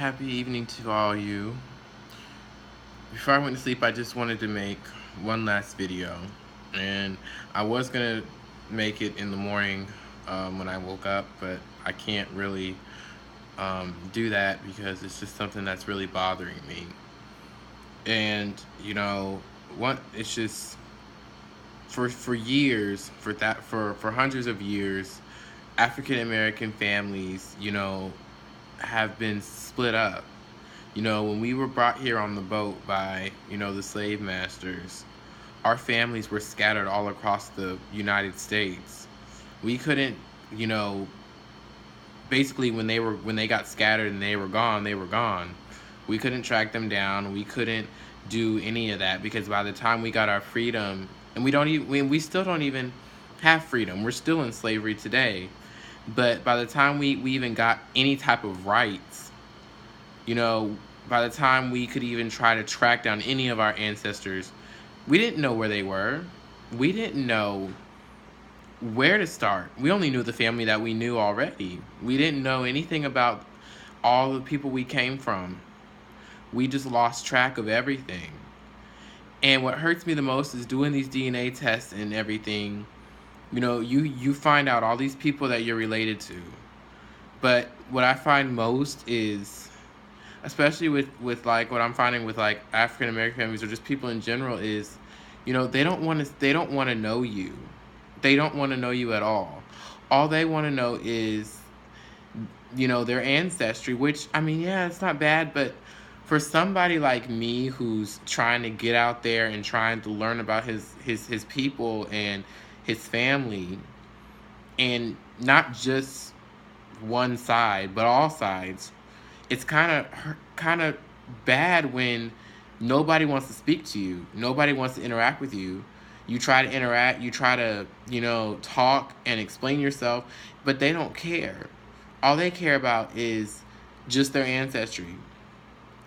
Happy evening to all you. Before I went to sleep, I just wanted to make one last video. And I was going to make it in the morning when I woke up, but I can't really do that because it's just something that's really bothering me. And, it's just for years, for hundreds of years, African American families, have been split up. When we were brought here on the boat by, the slave masters, our families were scattered all across the United States. We couldn't, you know, basically when they got scattered and they were gone, they were gone. We couldn't track them down. We couldn't do any of that because by the time we got our freedom, and we still don't even have freedom. We're still in slavery today. But by the time we even got any type of rights, you know, by the time we could even try to track down any of our ancestors, we didn't know where they were. We didn't know where to start. We only knew the family that we knew already. We didn't know anything about all the people we came from. We just lost track of everything. And what hurts me the most is doing these DNA tests and everything. You find out all these people that you're related to. But what I find most is, especially with like what I'm finding with like African American families or just people in general, is, they don't want to know you. They don't want to know you at all. All they want to know is, their ancestry, which, I mean, yeah, it's not bad, but for somebody like me who's trying to get out there and trying to learn about his people and his family, and not just one side, but all sides, it's kind of bad when nobody wants to speak to you. Nobody wants to interact with you. You try to interact, you try to, talk and explain yourself, but they don't care. All they care about is just their ancestry.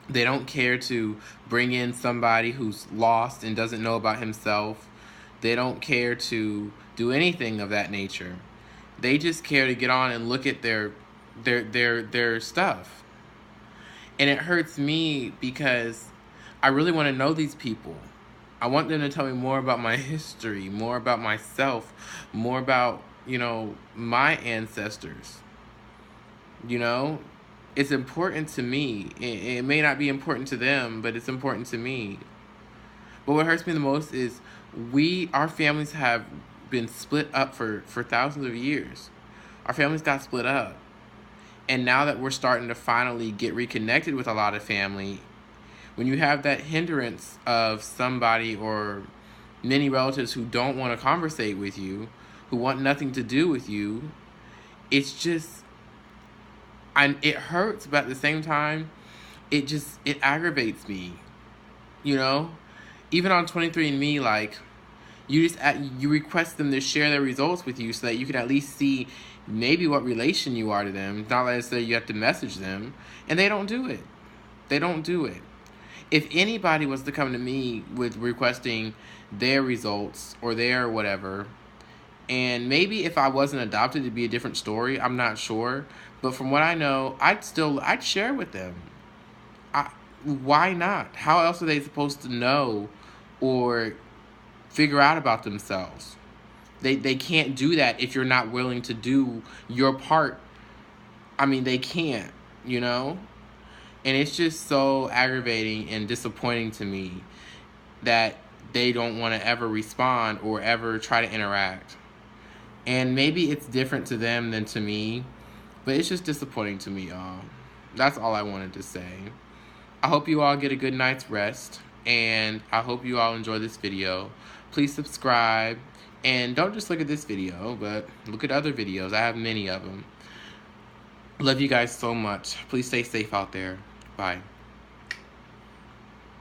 They don't care to bring in somebody who's lost and doesn't know about himself. They don't care to do anything of that nature. They just care to get on and look at their stuff. And it hurts me because I really want to know these people. I want them to tell me more about my history, more about myself, more about, my ancestors. It's important to me. It may not be important to them, but it's important to me. But what hurts me the most is our families have been split up for thousands of years. Our families got split up. And now that we're starting to finally get reconnected with a lot of family, when you have that hindrance of somebody or many relatives who don't want to conversate with you, who want nothing to do with you, it's just, it hurts, but at the same time, it aggravates me, Even on 23andMe, like, you request them to share their results with you so that you can at least see maybe what relation you are to them. Not necessarily you have to message them, and they don't do it. They don't do it. If anybody was to come to me with requesting their results or their whatever, and maybe if I wasn't adopted, it'd be a different story. I'm not sure, but from what I know, I'd share it with them. Why not? How else are they supposed to know or figure out about themselves? They can't do that if you're not willing to do your part. I mean, they can't, And it's just so aggravating and disappointing to me that they don't want to ever respond or ever try to interact. And maybe it's different to them than to me, but it's just disappointing to me, y'all. That's all I wanted to say. I hope you all get a good night's rest, and I hope you all enjoy this video. Please subscribe, and don't just look at this video, but look at other videos. I have many of them. Love you guys so much. Please stay safe out there. Bye.